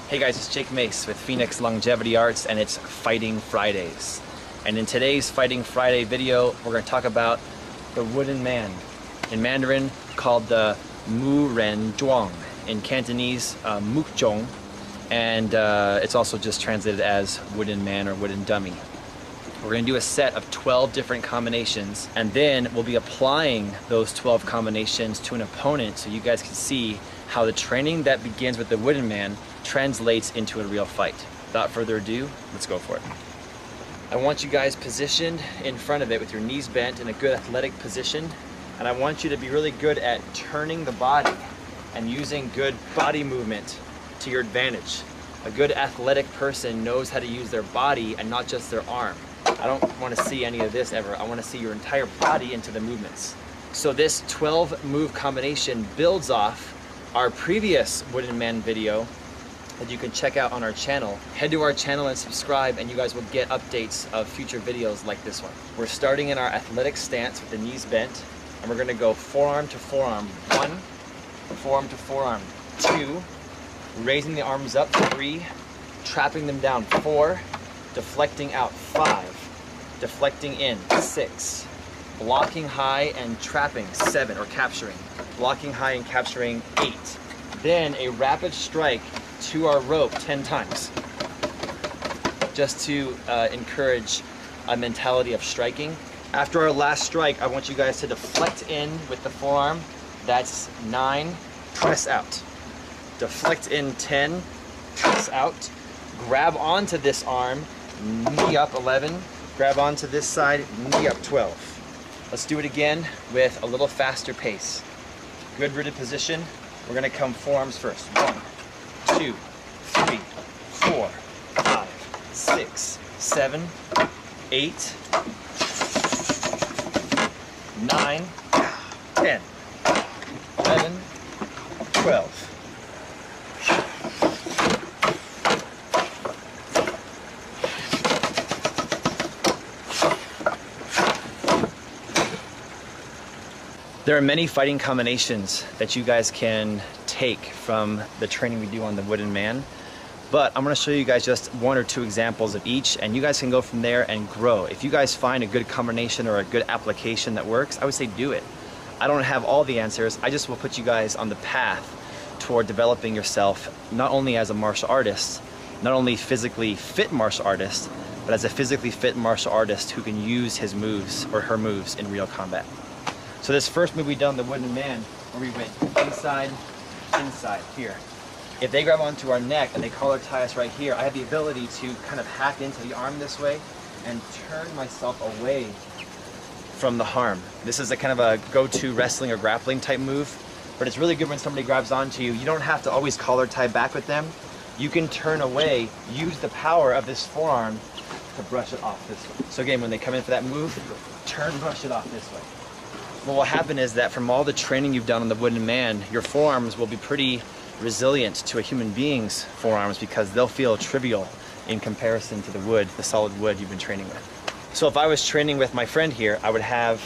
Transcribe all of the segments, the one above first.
Hey guys, it's Jake Mace with Phoenix Longevity Arts, and it's Fighting Fridays. And in today's Fighting Friday video, we're going to talk about the wooden man. In Mandarin, called the Mu Ren Zhuang. In Cantonese, Muk Zhong. And it's also just translated as wooden man or wooden dummy. We're going to do a set of 12 different combinations, and then we'll be applying those 12 combinations to an opponent so you guys can see how the training that begins with the wooden man translates into a real fight. Without further ado, let's go for it. I want you guys positioned in front of it with your knees bent in a good athletic position, and I want you to be really good at turning the body and using good body movement to your advantage. A good athletic person knows how to use their body and not just their arm. I don't want to see any of this ever. I want to see your entire body into the movements. So this 12 move combination builds off our previous wooden man video that you can check out on our channel. Head to our channel and subscribe, and you guys will get updates of future videos like this one. We're starting in our athletic stance with the knees bent, and we're going to go forearm to forearm. 1, forearm to forearm. 2, raising the arms up. 3, trapping them down. 4, deflecting out. 5, deflecting in. 6, blocking high and trapping. 7, or capturing. Blocking high and capturing. 8. Then a rapid strike to our rope 10 times. Just to encourage a mentality of striking. After our last strike, I want you guys to deflect in with the forearm. That's 9, press out. Deflect in 10, press out. Grab onto this arm, knee up 11. Grab onto this side, knee up 12. Let's do it again with a little faster pace. Good rooted position. We're gonna come forearms first. 1, 2, 3, 4, 5, 6, 7, 8, 9, 10, 11, 12. There are many fighting combinations that you guys can take from the training we do on the wooden man, but I'm going to show you guys just 1 or 2 examples of each, and you guys can go from there and grow. If you guys find a good combination or a good application that works, I would say do it. I don't have all the answers. I just will put you guys on the path toward developing yourself, not only as a martial artist, not only physically fit martial artist, but as a physically fit martial artist who can use his moves or her moves in real combat. So this first move we done, the wooden man, where we went inside, inside, here. If they grab onto our neck and they collar tie us right here, I have the ability to kind of hack into the arm this way and turn myself away from the harm. This is a kind of a go-to wrestling or grappling type move, but it's really good when somebody grabs onto you. You don't have to always collar tie back with them. You can turn away, use the power of this forearm to brush it off this way. So again, when they come in for that move, turn, brush it off this way. What will happen is that from all the training you've done on the wooden man, your forearms will be pretty resilient to a human being's forearms because they'll feel trivial in comparison to the wood, the solid wood you've been training with. So if I was training with my friend here, I would have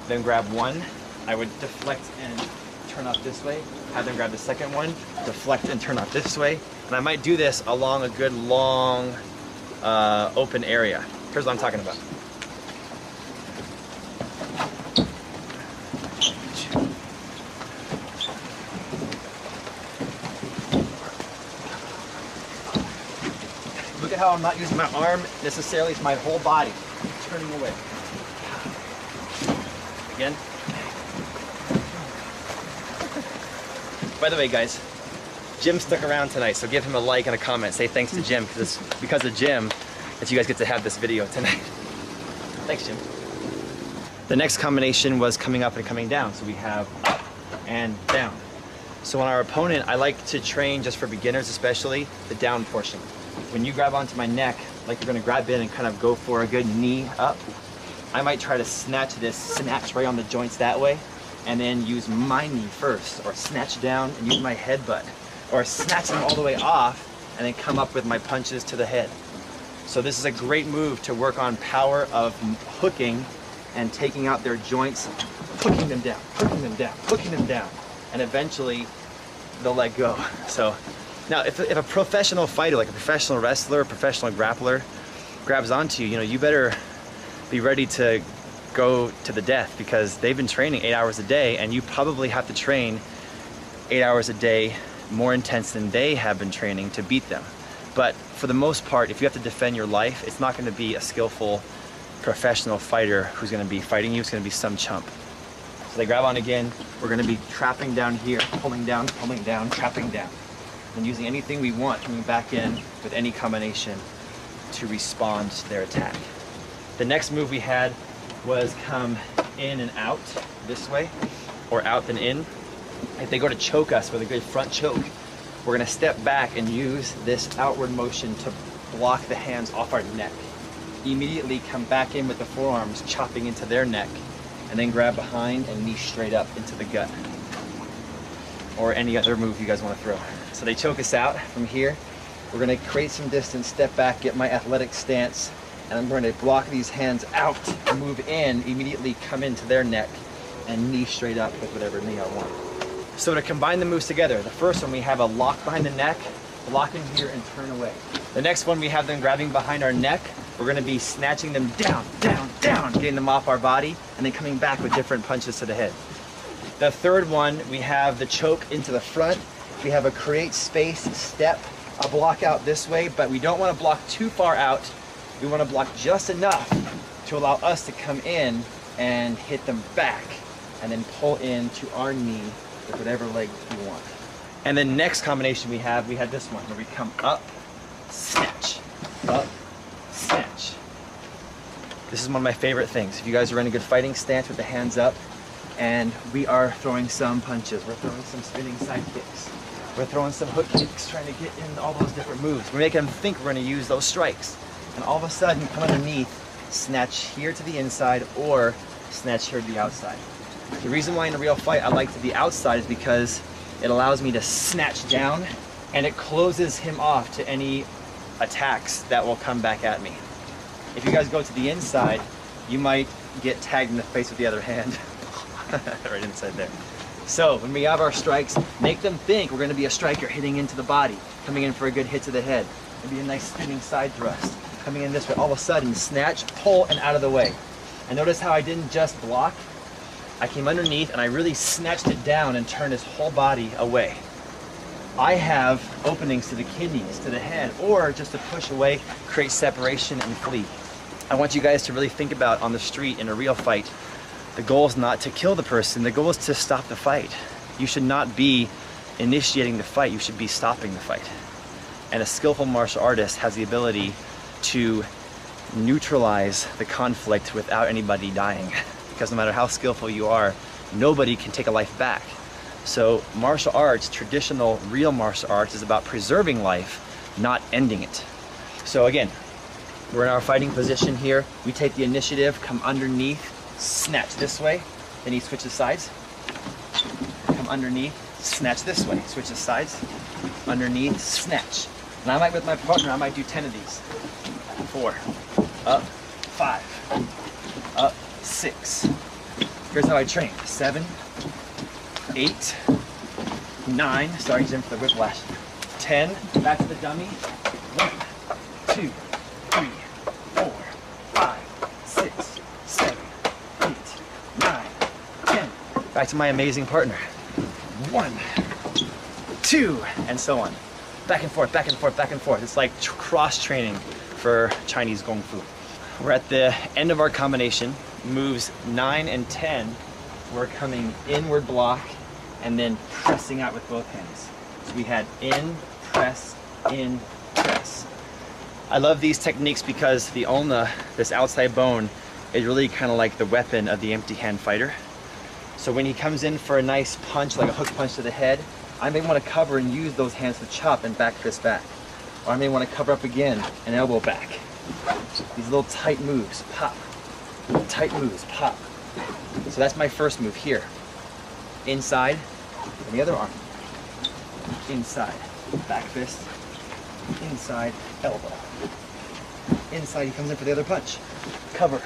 them grab one, I would deflect and turn off this way, have them grab the second one, deflect and turn off this way, and I might do this along a good long open area. Here's what I'm talking about. Look at how I'm not using my arm necessarily, it's my whole body turning away. Again. By the way, guys, Jim stuck around tonight, so give him a like and a comment. Say thanks to Jim, because it's because of Jim that you guys get to have this video tonight. Thanks, Jim. The next combination was coming up and coming down, so we have up and down. So on our opponent, I like to train, just for beginners especially, the down portion. When you grab onto my neck, like you're gonna grab in and kind of go for a good knee up, I might try to snatch right on the joints that way, and then use my knee first, or snatch down and use my headbutt, or snatch them all the way off, and then come up with my punches to the head. So this is a great move to work on power of hooking and taking out their joints, hooking them down, hooking them down, hooking them down, and eventually they'll let go. So Now, if a professional fighter, like a professional wrestler, a professional grappler, grabs onto you, you better be ready to go to the death, because they've been training 8 hours a day, and you probably have to train 8 hours a day more intense than they have been training to beat them. But for the most part, if you have to defend your life, it's not going to be a skillful professional fighter who's going to be fighting you. It's going to be some chump. So they grab on again. We're going to be trapping down here, pulling down, trapping down, and using anything we want, coming back in with any combination to respond to their attack. The next move we had was come in and out this way, or out then in. If they go to choke us with a good front choke, we're going to step back and use this outward motion to block the hands off our neck. Immediately come back in with the forearms, chopping into their neck, and then grab behind and knee straight up into the gut. Or any other move you guys want to throw. So they choke us out from here. We're going to create some distance, step back, get my athletic stance, and I'm going to block these hands out, move in, immediately come into their neck, and knee straight up with whatever knee I want. So to combine the moves together, the first one we have a lock behind the neck, block in here and turn away. The next one we have them grabbing behind our neck. We're going to be snatching them down, down, down, getting them off our body, and then coming back with different punches to the head. The third one, we have the choke into the front. We have a create space step, a block out this way, but we don't want to block too far out. We want to block just enough to allow us to come in and hit them back, and then pull into our knee with whatever leg we want. And then next combination we had this one, where we come up, snatch, up, snatch. This is one of my favorite things. If you guys are in a good fighting stance with the hands up, and we are throwing some punches, we're throwing some spinning side kicks, we're throwing some hook kicks, trying to get in all those different moves. We're making them think we're going to use those strikes. And all of a sudden, come underneath, snatch here to the inside, or snatch here to the outside. The reason why in a real fight I like to be outside is because it allows me to snatch down, and it closes him off to any attacks that will come back at me. If you guys go to the inside, you might get tagged in the face with the other hand. Right inside there. So when we have our strikes, make them think we're going to be a striker hitting into the body, coming in for a good hit to the head. Maybe a nice spinning side thrust. Coming in this way, all of a sudden, snatch, pull, and out of the way. And notice how I didn't just block. I came underneath and I really snatched it down and turned his whole body away. I have openings to the kidneys, to the head, or just to push away, create separation and flee. I want you guys to really think about on the street in a real fight, the goal is not to kill the person, the goal is to stop the fight. You should not be initiating the fight, you should be stopping the fight. And a skillful martial artist has the ability to neutralize the conflict without anybody dying. Because no matter how skillful you are, nobody can take a life back. So martial arts, traditional real martial arts, is about preserving life, not ending it. So again, we're in our fighting position here. We take the initiative, come underneath, snatch this way, then he switches sides. Come underneath, snatch this way, switches sides. Underneath, snatch. And I might, with my partner, I might do 10 of these. 4, up, 5, up, 6. Here's how I train. 7, 8, 9, sorry Jim for the whiplash. 10, back to the dummy. 1, 2, 3, 4, 5, 6, 7, 8, 9, 10. Back to my amazing partner. 1, 2, and so on. Back and forth, back and forth, back and forth. It's like cross training for Chinese Kung Fu. We're at the end of our combination. Moves 9 and 10, we're coming inward block and then pressing out with both hands. So we had in, press, press. I love these techniques because the ulna, this outside bone, is really kind of like the weapon of the empty hand fighter. So when he comes in for a nice punch, like a hook punch to the head, I may want to cover and use those hands to chop and back fist back. Or I may want to cover up again and elbow back. These little tight moves, pop. Little tight moves, pop. So that's my first move here. Inside, and the other arm. Inside, back fist. Inside, elbow. Inside, he comes in for the other punch. Cover.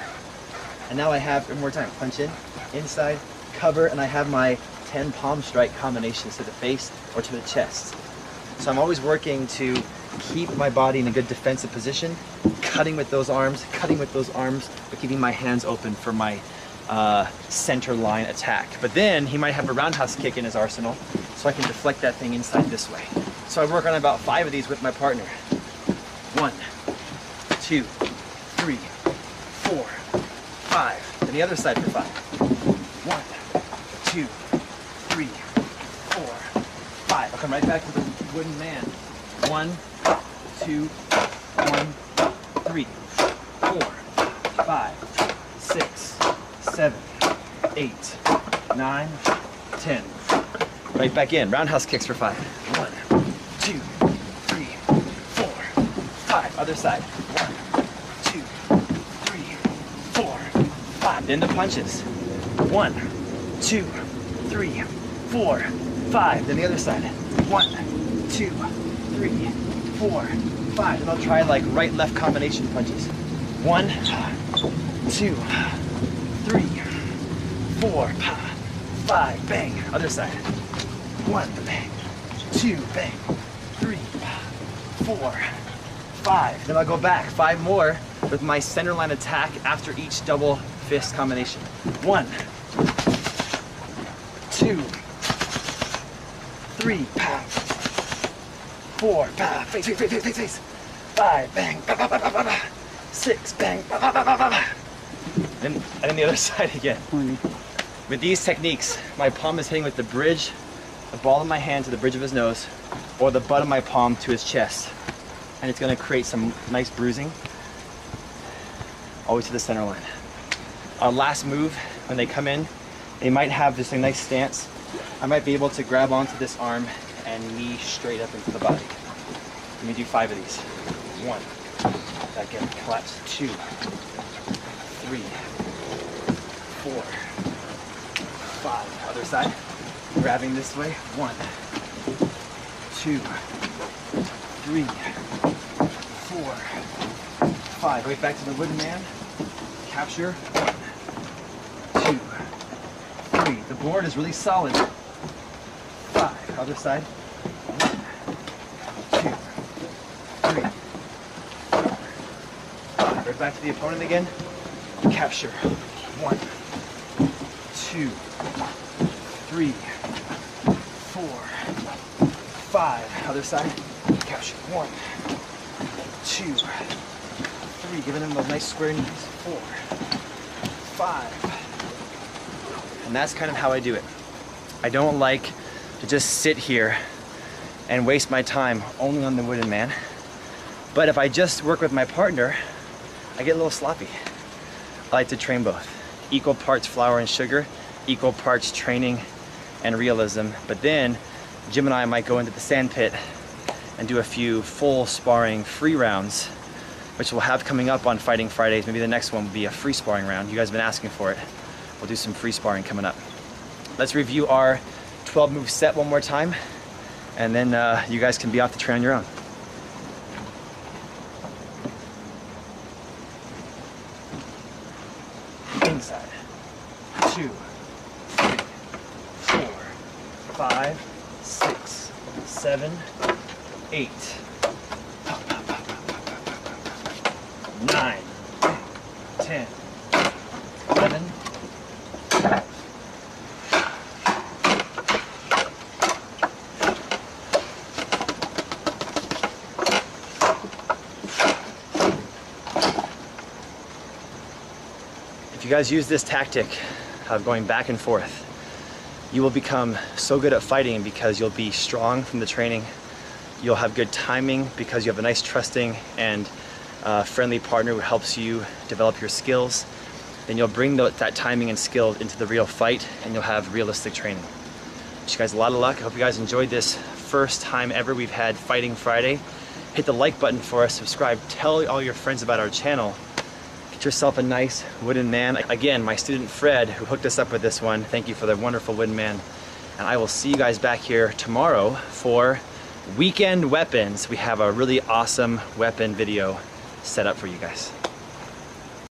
And now I have, one more time, punch in, inside, cover, and I have my 10 palm strike combinations to the face or to the chest. So I'm always working to keep my body in a good defensive position, cutting with those arms, but keeping my hands open for my center line attack. But then he might have a roundhouse kick in his arsenal, so I can deflect that thing inside this way. So I work on about 5 of these with my partner. 1, 2, 3, 4, 5. And the other side for 5. 1, 2, 3, 4, 5. I'll come right back to the wooden man. 1, 2, 1, 3, 4, 5, 6, 7, 8, 9, 10. Right back in. Roundhouse kicks for 5. 1, 2, 3, 4, 5. Other side. 1, 2, 3, 4, 5. Then the punches. 1, 2, 3, 4, 5. Then the other side. 1, 2, 3, 4, 5. And I'll try like right-left combination punches. 1, 2, 3, 4, 5. Bang. Other side. 1, bang. 2, bang. 3, 4, 5. Then I'll go back 5 more with my center line attack after each double fist combination. 1, 2, 3, 4, face. 5, bang. 6, bang. And then the other side again. With these techniques, my palm is hitting with the bridge, the ball of my hand to the bridge of his nose, or the butt of my palm to his chest. And it's going to create some nice bruising, always to the center line. Our last move, when they come in, they might have this nice stance. I might be able to grab onto this arm and knee straight up into the body. Let me do 5 of these. 1, back in, collapse. 2, 3, 4, 5. Other side. Grabbing this way. 1, 2, 3, 4, 5. Right back to the wooden man. Capture. 1, 2, 3. The board is really solid. 5. Other side. 1, 2, 3, 4, 5. Right back to the opponent again. Capture. 1, 2, 3, 4, 5. Other side. Capture. 1, 2, 3. Giving them those nice square knees. 4, 5. And that's kind of how I do it. I don't like to just sit here and waste my time only on the wooden man. But if I just work with my partner, I get a little sloppy. I like to train both. Equal parts flour and sugar, equal parts training and realism. But then Jim and I might go into the sand pit and do a few full sparring free rounds, which we'll have coming up on Fighting Fridays. Maybe the next one will be a free sparring round. You guys have been asking for it. We'll do some free sparring coming up. Let's review our 12 move set one more time, and then you guys can be off to train on your own. Inside. 2, 3, 4, 5, 6, 7, 8, 9, 10, 11, 12. If you guys use this tactic of going back and forth, you will become so good at fighting because you'll be strong from the training. You'll have good timing because you have a nice, trusting and friendly partner who helps you develop your skills. Then you'll bring that timing and skill into the real fight, and you'll have realistic training. Wish you guys a lot of luck. I hope you guys enjoyed this first time ever we've had Fighting Friday. Hit the like button for us, subscribe, tell all your friends about our channel. Get yourself a nice wooden man. Again, my student Fred, who hooked us up with this one, thank you for the wonderful wooden man. And I will see you guys back here tomorrow for Weekend Weapons. We have a really awesome weapon video set up for you guys.